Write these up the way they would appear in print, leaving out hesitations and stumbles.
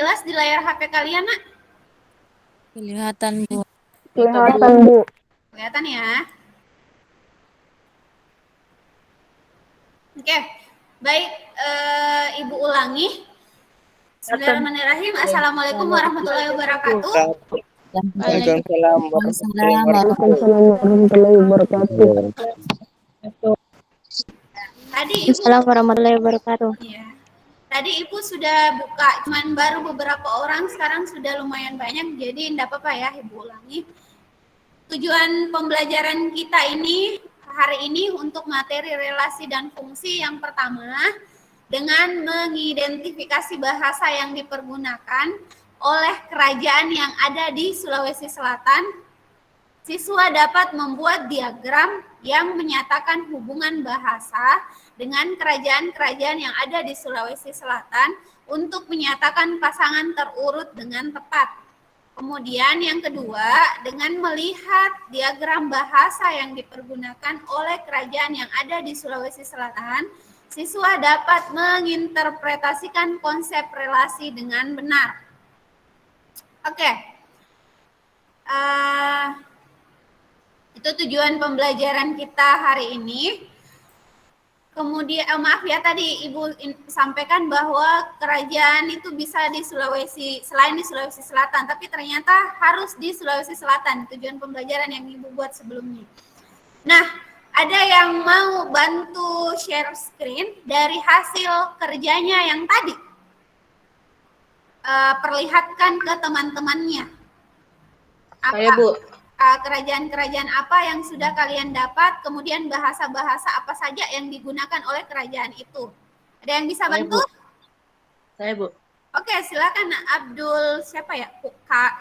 jelas di layar HP kalian, Nak? Kelihatan, Bu. Kelihatan, Bu. Kelihatan ya. Oke, baik, Ibu ulangi. Bismillahirrahmanirrahim. Assalamualaikum warahmatullahi wabarakatuh. Waalaikumsalam warahmatullahi wabarakatuh. Tadi Ibu Assalamualaikum warahmatullahi wabarakatuh. ya. Tadi Ibu sudah buka, cuman baru beberapa orang, sekarang sudah lumayan banyak, jadi enggak apa-apa ya Ibu ulangi. Tujuan pembelajaran kita ini hari ini untuk materi relasi dan fungsi yang pertama dengan mengidentifikasi bahasa yang dipergunakan oleh kerajaan yang ada di Sulawesi Selatan. Siswa dapat membuat diagram yang menyatakan hubungan bahasa dengan kerajaan-kerajaan yang ada di Sulawesi Selatan untuk menyatakan pasangan terurut dengan tepat. Kemudian yang kedua, dengan melihat diagram bahasa yang dipergunakan oleh kerajaan yang ada di Sulawesi Selatan, siswa dapat menginterpretasikan konsep relasi dengan benar. Oke. Itu tujuan pembelajaran kita hari ini. Kemudian, maaf ya tadi Ibu sampaikan bahwa kerajaan itu bisa di Sulawesi, selain di Sulawesi Selatan, tapi ternyata harus di Sulawesi Selatan, tujuan pembelajaran yang Ibu buat sebelumnya. Nah, ada yang mau bantu share screen dari hasil kerjanya yang tadi? Perlihatkan ke teman-temannya. Saya, Bu. Kerajaan-kerajaan apa yang sudah kalian dapat, kemudian bahasa-bahasa apa saja yang digunakan oleh kerajaan itu. Ada yang bisa bantu? Saya, Bu. Oke, silakan Nak Abdul, siapa ya?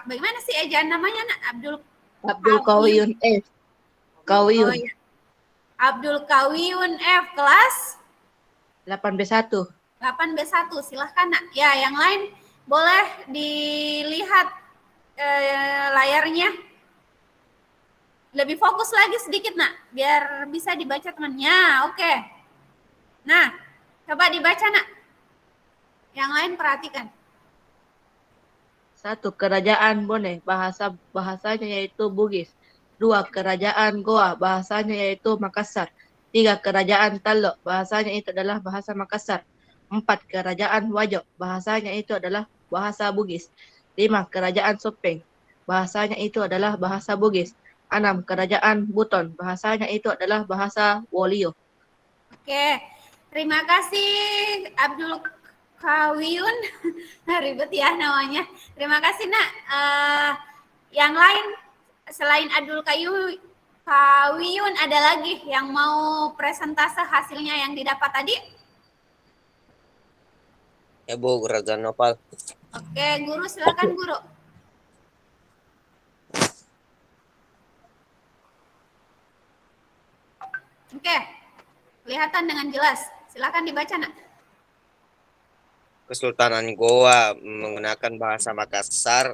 Bagaimana sih ejaan namanya Nak? Abdul Kawiyun F. Kawiyun. Oh, ya. Abdul Kawiyun F, kelas 8B1. 8B1, silahkan Nak. Ya, yang lain boleh dilihat layarnya. Lebih fokus lagi sedikit Nak, biar bisa dibaca temannya. Oke. Nah, coba dibaca Nak. Yang lain perhatikan. 1. Kerajaan Bone, bahasanya yaitu Bugis. 2. Kerajaan Goa, bahasanya yaitu Makassar. 3. Kerajaan Talo, bahasanya itu adalah bahasa Makassar. 4. Kerajaan Wajo, bahasanya itu adalah bahasa Bugis. 5. Kerajaan Sopeng, bahasanya itu adalah bahasa Bugis. 6. Kerajaan Buton, bahasanya itu adalah bahasa Wolio. Oke, terima kasih Abdul Kawiyun. Ribet ya namanya. Terima kasih Nak. Yang lain selain Abdul Kawiyun ada lagi yang mau presentase hasilnya yang didapat tadi? Ya Bu, Raja Nopal. Oke, guru silakan guru. Oke, kelihatan dengan jelas. Silakan dibaca Nak. Kesultanan Goa menggunakan bahasa Makassar,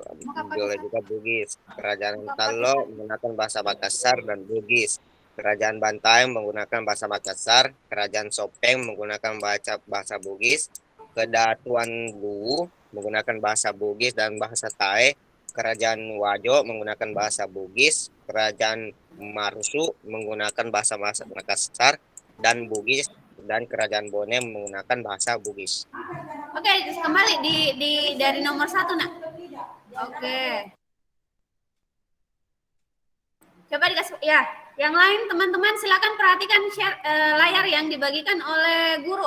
boleh juga Bugis. Kerajaan Talo menggunakan bahasa Makassar dan Bugis. Kerajaan Bantaeng menggunakan bahasa Makassar. Kerajaan Sopeng menggunakan bahasa Bugis. Kedatuan Luwu menggunakan bahasa Bugis dan bahasa Tae. Kerajaan Wajo menggunakan bahasa Bugis. Kerajaan Marusu menggunakan bahasa Makassar dan Bugis. Dan Kerajaan Bone menggunakan bahasa Bugis. Oke, kembali dari nomor 1 Nak. Oke. Coba dikasih ya. Yang lain teman-teman silakan perhatikan share, layar yang dibagikan oleh guru.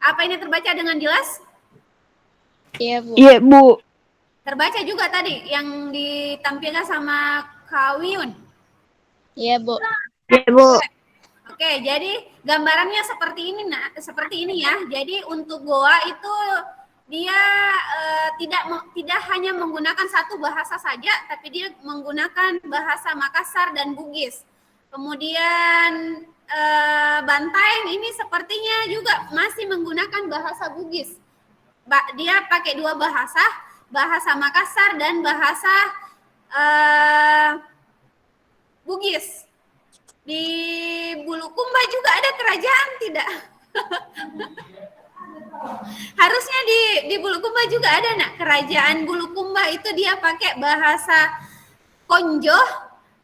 Apa ini terbaca dengan jelas? Iya, Bu. Iya, Bu. Terbaca juga tadi yang ditampilkan sama Kawiyun. Iya, Bu. Iya, Bu. Oke, jadi gambarannya seperti ini Nak, seperti ini ya. Jadi untuk Goa itu dia tidak hanya menggunakan satu bahasa saja, tapi dia menggunakan bahasa Makassar dan Bugis. Kemudian Bantaeng ini sepertinya juga masih menggunakan bahasa Bugis. Dia pakai dua bahasa, bahasa Makassar dan bahasa Bugis. Di Bulukumba juga ada kerajaan tidak? Harusnya di Bulukumba juga ada nak. Kerajaan Bulukumba itu dia pakai bahasa Konjo,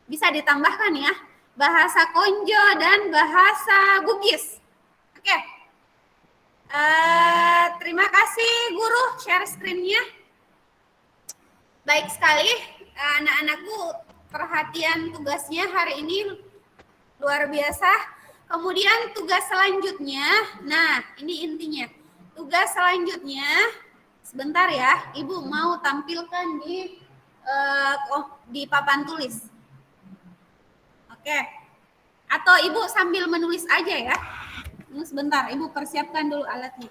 bisa ditambahkan ya. Bahasa Konjo dan bahasa Bugis. Oke. Terima kasih guru, share screen-nya. Baik sekali, anak-anakku, perhatian tugasnya hari ini luar biasa. Kemudian tugas selanjutnya, nah ini intinya. Tugas selanjutnya, sebentar ya, Ibu mau tampilkan di papan tulis. Oke. Atau Ibu sambil menulis aja ya. Ini sebentar, Ibu persiapkan dulu alatnya.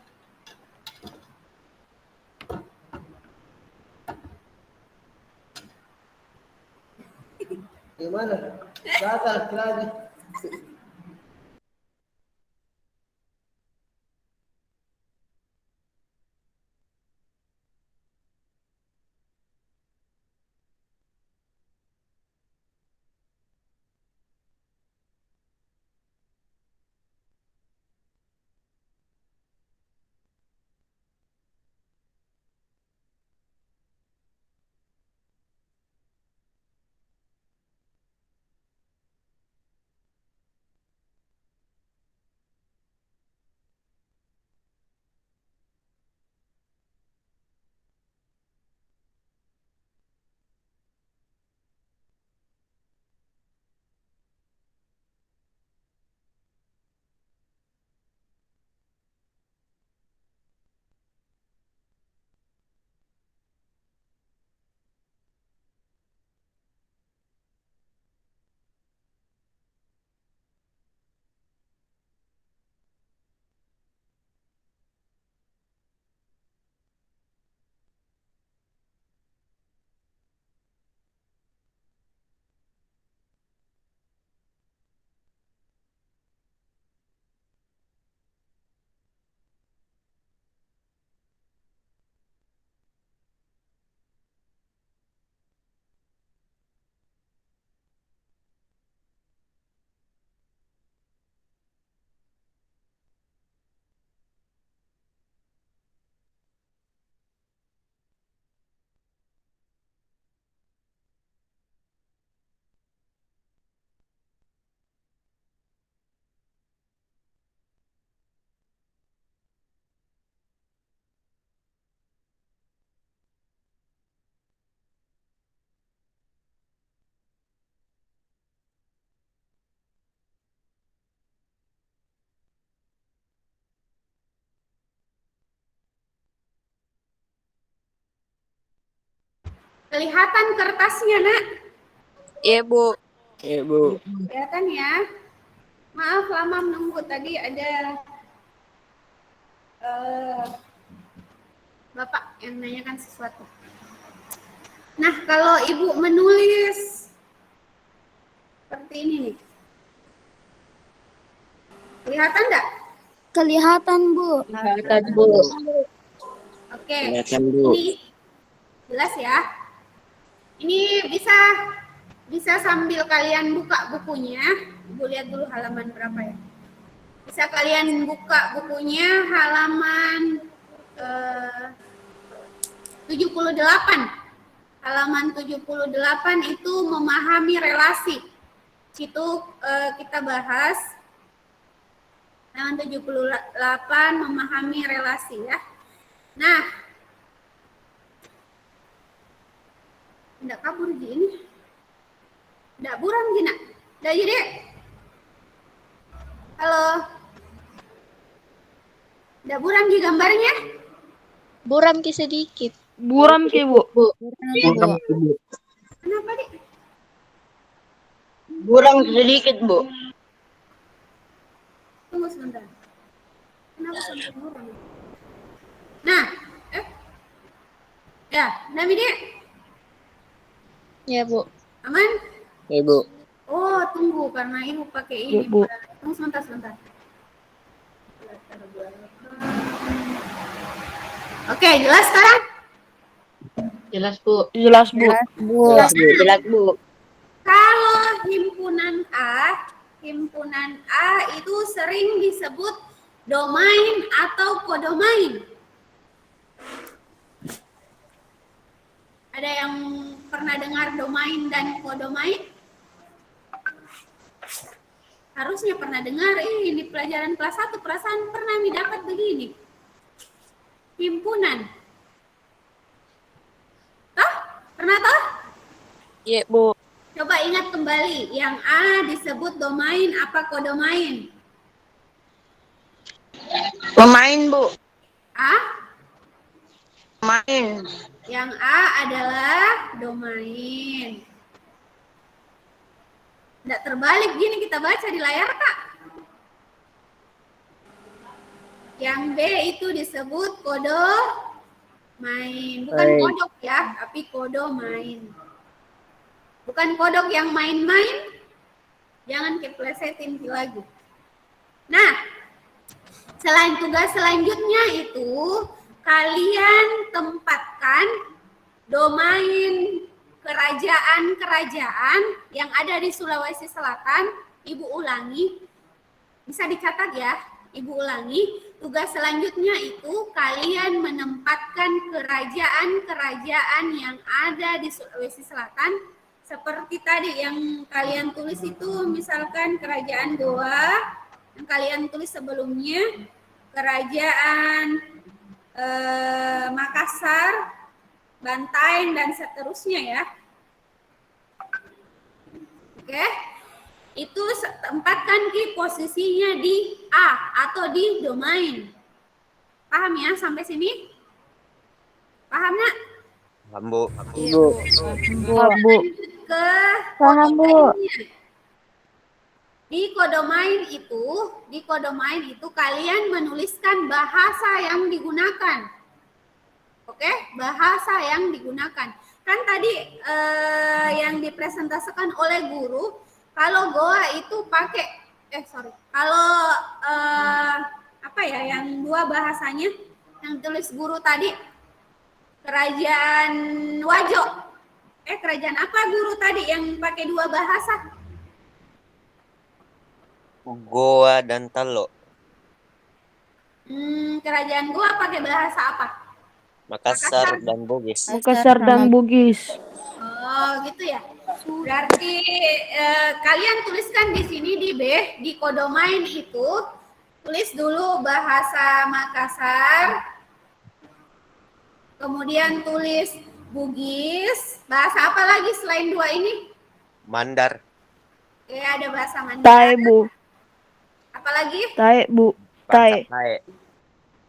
Gimana? Gagal lagi. Kelihatan kertasnya, Nak? Iya, Bu. Iya, Bu. Kelihatan ya. Maaf lama menunggu, tadi ada Bapak yang nanyakan sesuatu. Nah, kalau Ibu menulis seperti ini nih. Kelihatan enggak? Kelihatan, Bu. Kelihatan, Bu. Oke. Kelihatan, Bu. Ini jelas ya. Ini bisa sambil kalian buka bukunya. Ibu lihat dulu halaman berapa ya. Bisa kalian buka bukunya halaman 78. Halaman 78 itu memahami relasi. Situ kita bahas halaman 78 memahami relasi ya. Nah, enggak kabur gini. Enggak buram gini. Enggak jadi. Halo. Enggak buram di gambarnya? Buram ki sedikit. Buram ki, Bu. Kenapa, Dik? Kurang sedikit, Bu. Tunggu sebentar. Kenapa sampai buram? Nah, ya, Nabi Dik. Ya, Bu. Aman? Iya, Bu. Oh, tunggu karena Ibu pakai ini. Ya, Bu. Tunggu sebentar. Oke, jelas sekarang? Jelas, Bu. Jelas, Bu. Jelas, Bu. Kalau himpunan A itu sering disebut Domain atau kodomain? Ada yang pernah dengar domain dan kodomain? Harusnya pernah dengar. Ini pelajaran kelas 1 perasaan pernah dapat begini. Himpunan. Toh? Pernah toh? Iya, Bu. Coba ingat kembali, yang A disebut domain apa kodomain? Pemain, Bu. A? Pemain. Yang A adalah domain. Tidak terbalik gini kita baca di layar, Kak. Yang B itu disebut kodomain. Bukan kodok ya, tapi kodomain. Bukan kodok yang main-main. Jangan keplesetin lagi. Nah, selain tugas selanjutnya itu, kalian tempatkan domain kerajaan-kerajaan yang ada di Sulawesi Selatan. Ibu ulangi, bisa dicatat ya, Ibu ulangi. Tugas selanjutnya itu kalian menempatkan kerajaan-kerajaan yang ada di Sulawesi Selatan. Seperti tadi yang kalian tulis itu, misalkan kerajaan Goa, yang kalian tulis sebelumnya, kerajaan Makassar, Bantaeng, dan seterusnya ya. Oke, itu tempatkan posisinya di A atau di domain. Paham ya sampai sini? Paham nggak? Paham, Bu. Bu. Bu. Ke Paham, Bu. kodomainnya. Di kodomain itu kalian menuliskan bahasa yang digunakan. Oke, bahasa yang digunakan. Kan tadi yang dipresentasikan oleh guru, kalau Goa itu pakai kalau yang dua bahasanya yang tulis guru tadi, kerajaan Wajo. Kerajaan apa guru tadi yang pakai dua bahasa? Goa dan Talo. Kerajaan Goa pakai bahasa apa? Makassar dan Bugis. Makassar dan Bugis. Oh, gitu ya. Berarti kalian tuliskan di sini di B, di kodomain itu, tulis dulu bahasa Makassar, kemudian tulis Bugis, bahasa apa lagi selain dua ini? Mandar. Ada bahasa Mandar. Tae, Bu. Apa lagi? Tae, Bu. Tae. Tae.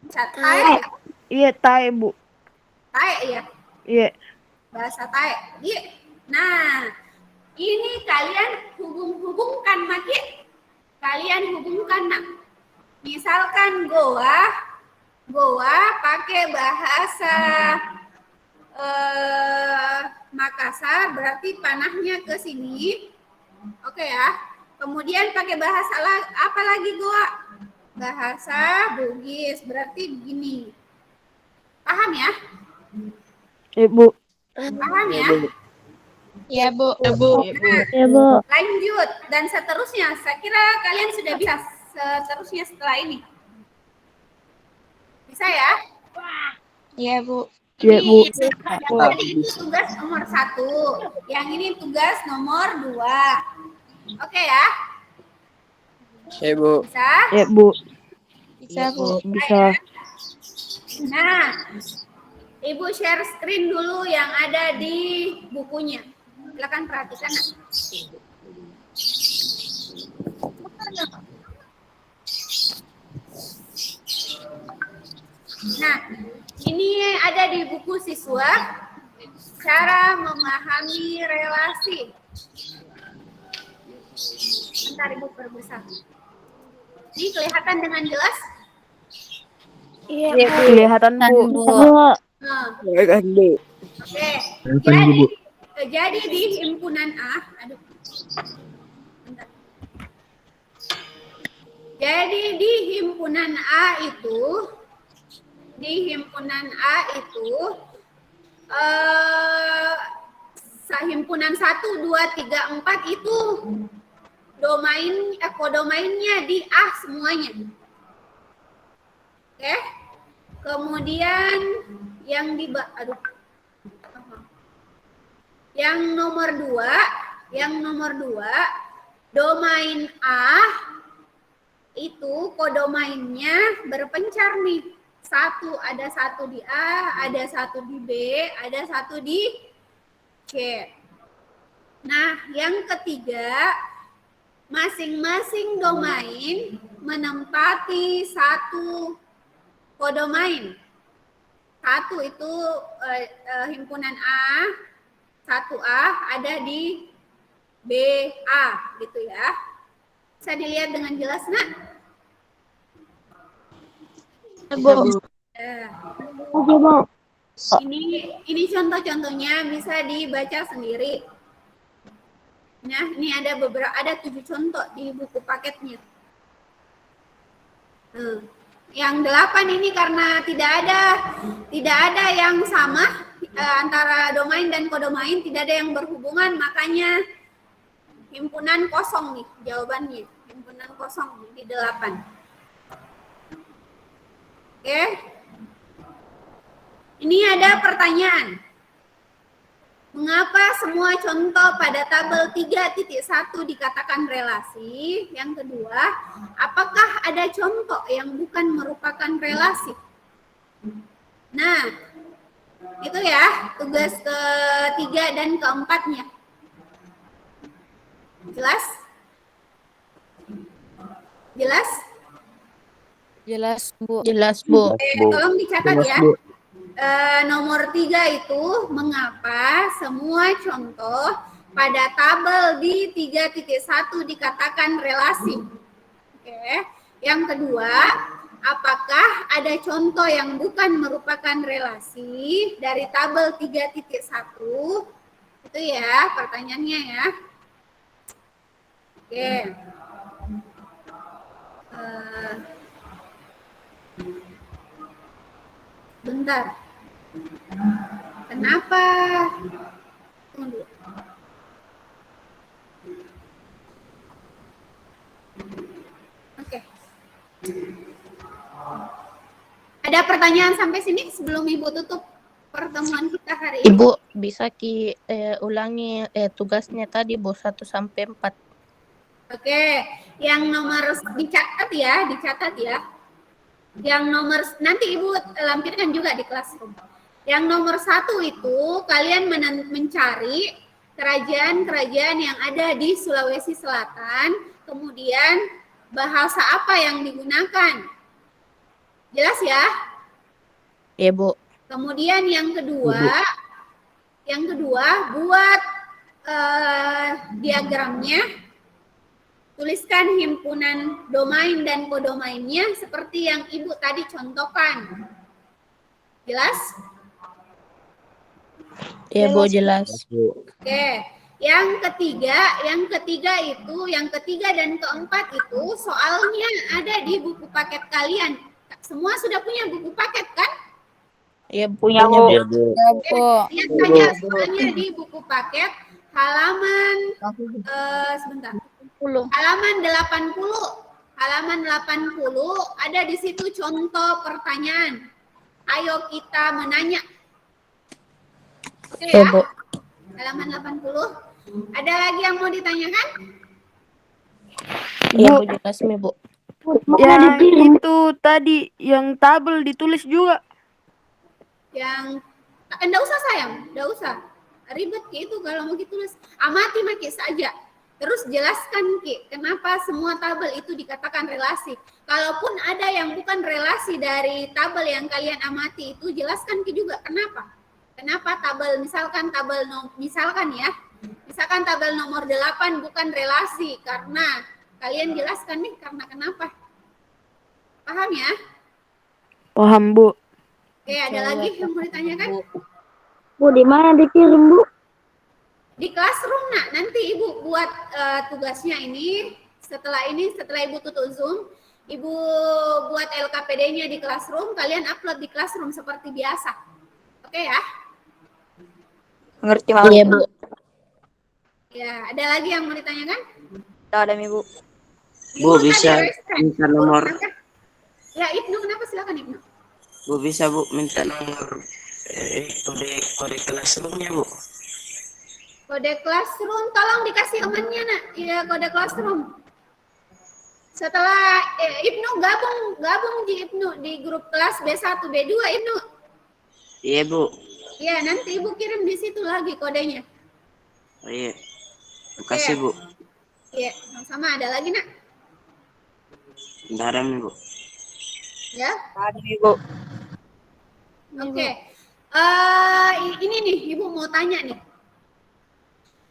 Tae. Iya, Tae, Bu. Tae ya. Iya. Bahasa Tae. Iya. Nah, ini kalian hubung-hubungkan, Maki. Kalian hubungkan, nak. Misalkan Goa pakai bahasa Makassar, berarti panahnya ke sini. Oke ya. Kemudian pakai bahasa apa lagi Goa? Bahasa Bugis, berarti begini. Paham ya? Ibu. Paham ya? Iya, Bu. Ya, Bu. Lanjut dan seterusnya. Saya kira kalian sudah bisa seterusnya setelah ini. Bisa ya? Iya, Bu. Ya, Bu. Jadi itu tugas nomor 1. Yang ini tugas nomor 2. Oke ya? Ya, Bu. Bisa? Ya, Bu. Bisa, Bu. Bisa. Nah, Ibu share screen dulu yang ada di bukunya. Silakan perhatikan. Nah, ini ada di buku siswa, cara memahami relasi. Bentar Ibu perbesar. Ini kelihatan dengan jelas? Iya, Ya, kelihatan, Bu. Nah, Kelihatan, Bu. oke. Jadi di himpunan A, bentar. Jadi di himpunan A itu himpunan 1, 2, 3, 4 itu kodomainnya di A semuanya. Oke. Kemudian yang di yang nomor 2 domain A itu kodomainnya berpencar nih. Ada satu di A, ada satu di B, ada satu di C. Nah, yang ketiga, masing-masing domain menempati satu kodomain. Satu itu himpunan A, 1A ada di BA gitu ya. Bisa dilihat dengan jelas, Nak? Ini contoh-contohnya bisa dibaca sendiri. Nah, ini ada 7 contoh di buku paketnya. Yang 8 ini karena tidak ada yang sama antara domain dan kodomain, tidak ada yang berhubungan, makanya himpunan kosong nih jawabannya. Himpunan kosong di 8. Oke. Ini ada pertanyaan. Mengapa semua contoh pada tabel 3.1 dikatakan relasi? Yang kedua, apakah ada contoh yang bukan merupakan relasi? Nah, itu ya tugas ketiga dan keempatnya. Jelas? Jelas? Jelas, Bu. Jelas, Bu. Oke, tolong dicatat ya. Nomor 3 itu mengapa semua contoh pada tabel di 3.1 dikatakan relasi. Oke. Yang kedua, apakah ada contoh yang bukan merupakan relasi dari tabel 3.1? Itu ya pertanyaannya ya. Oke. Bentar. Kenapa? Tunggu. Oke. Ada pertanyaan sampai sini sebelum Ibu tutup pertemuan kita hari ini? Ibu, bisa ulangi tugasnya tadi, Bu, 1 sampai 4. Oke, yang nomor dicatat ya. Yang nomor nanti Ibu lampirkan juga di Classroom. Yang nomor 1 itu kalian mencari kerajaan-kerajaan yang ada di Sulawesi Selatan, kemudian bahasa apa yang digunakan. Jelas ya? Iya, Bu. Kemudian yang kedua buat diagramnya. Tuliskan himpunan domain dan kodomainnya seperti yang Ibu tadi contohkan. Jelas? Iya, Bu, jelas. Oke. Yang ketiga dan keempat itu soalnya ada di buku paket kalian. Semua sudah punya buku paket kan? Iya, punya, Bu. Lihat saja soalnya di buku paket halaman sebentar. Halaman 80 ada di situ contoh pertanyaan. Ayo kita menanya. Oke ya? Bu. Halaman 80. Ada lagi yang mau ditanyakan? Iya, Bu, jelas nih, Bu. Yang itu tadi yang tabel ditulis juga. Yang enggak usah sayang, enggak usah. Ribet Ki itu kalau mau ditulis. Amati maki saja. Terus jelaskan Ki, kenapa semua tabel itu dikatakan relasi. Kalaupun ada yang bukan relasi dari tabel yang kalian amati itu, jelaskan Ki juga kenapa. Kenapa tabel, misalkan tabel nomor 8 bukan relasi, karena kalian jelaskan nih karena kenapa. Paham ya? Paham, Bu. Oke, ada lagi yang mau ditanyakan? Bu, di mana dikirim, Bu? Di Classroom, Nak. Nanti Ibu buat tugasnya ini. Setelah Ibu tutup Zoom, Ibu buat LKPD-nya di Classroom, kalian upload di Classroom seperti biasa. Oke ya? Ngerti, Mama? Iya, Bu. Ya, ada lagi yang mau ditanyakan? Ada, Ibu. Bu, bisa nomor Ya, Ibnu, kenapa? Silakan Ibnu. Bu bisa Bu minta nomor kode classroomnya Bu. Kode classroom, tolong dikasih temannya, nak. Iya, kode classroom. Setelah Ibnu gabung di Ibnu di grup kelas B1, B2 Ibnu. Iya Bu. Iya, nanti Ibu kirim di situ lagi kodenya. Oh, iya. Makasih Bu. Iya, sama ada lagi nak. Bentar nih Bu. Ya. Ada Ibu. Oke. Ini nih Ibu mau tanya nih.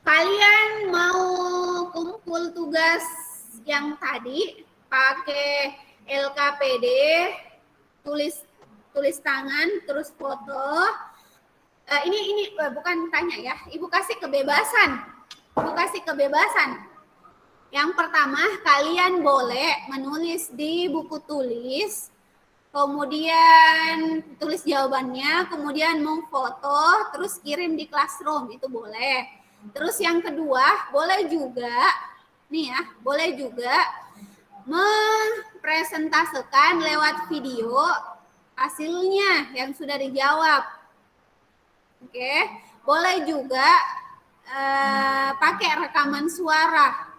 Kalian mau kumpul tugas yang tadi pakai LKPD, tulis tangan, terus foto. Ini bukan tanya ya, Ibu kasih kebebasan. Yang pertama, kalian boleh menulis di buku tulis, kemudian tulis jawabannya, kemudian memfoto, terus kirim di classroom, itu boleh. Terus yang kedua, boleh juga mempresentasikan lewat video hasilnya yang sudah dijawab. Oke, boleh juga pakai rekaman suara.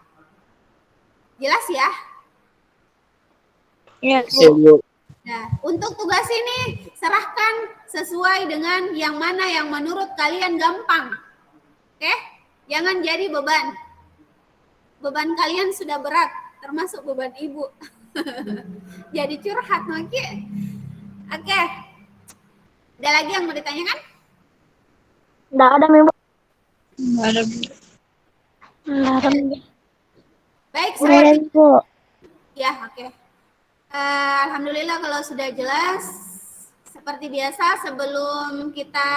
Jelas ya? Iya, Bu. Nah, untuk tugas ini serahkan sesuai dengan yang mana yang menurut kalian gampang. Oke? Jangan jadi beban. Beban kalian sudah berat, termasuk beban Ibu. Jadi curhat Maki. Oke. Ada lagi yang mau ditanyakan? Nggak ada memang. Baik, saya Bu. ya, oke. Alhamdulillah kalau sudah jelas. Seperti biasa, sebelum kita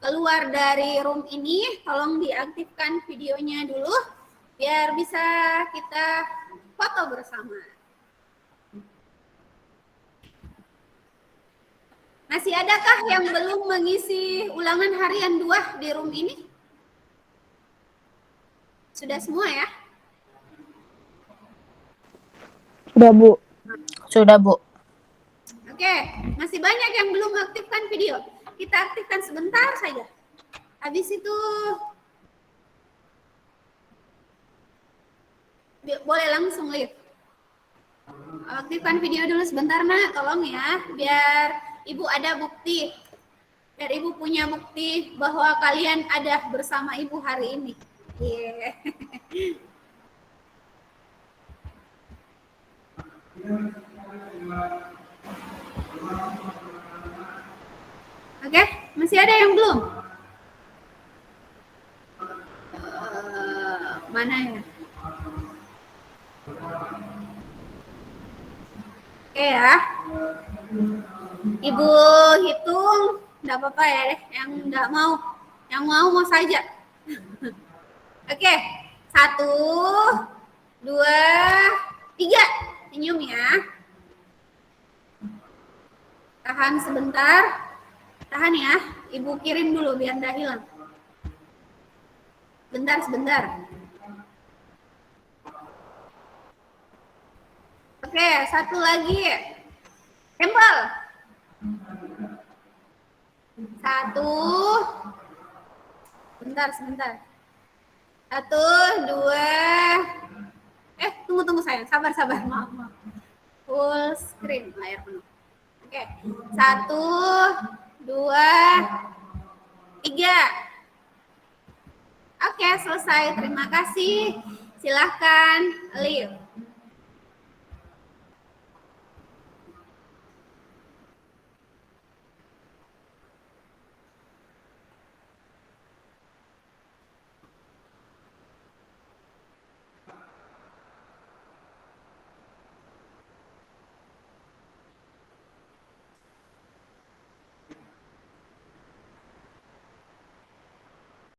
keluar dari room ini, tolong diaktifkan videonya dulu biar bisa kita foto bersama. Masih adakah yang belum mengisi ulangan harian 2 di room ini? Sudah semua ya? Sudah Bu. Oke, masih banyak yang belum aktifkan video. Kita aktifkan sebentar saja. Habis itu boleh langsung live. Aktifkan video dulu sebentar nak, tolong ya, biar Ibu ada bukti. Biar Ibu punya bukti bahwa kalian ada bersama Ibu hari ini. Yeah. Oke, masih ada yang belum? Mana ya? Oke ya. Ibu hitung, enggak apa-apa ya deh, yang enggak mau. Yang mau saja. Oke, 1, 2, 3. Senyum ya. Tahan sebentar. Tahan ya. Ibu kirim dulu biar enggak hilang. Sebentar. Oke, satu lagi. Tempel. 1. Sebentar. 1, 2. Tunggu sayang. Sabar. Maaf. Full screen layar penuh. Oke. 1, 2, 3. Oke, selesai. Terima kasih. Silahkan leave.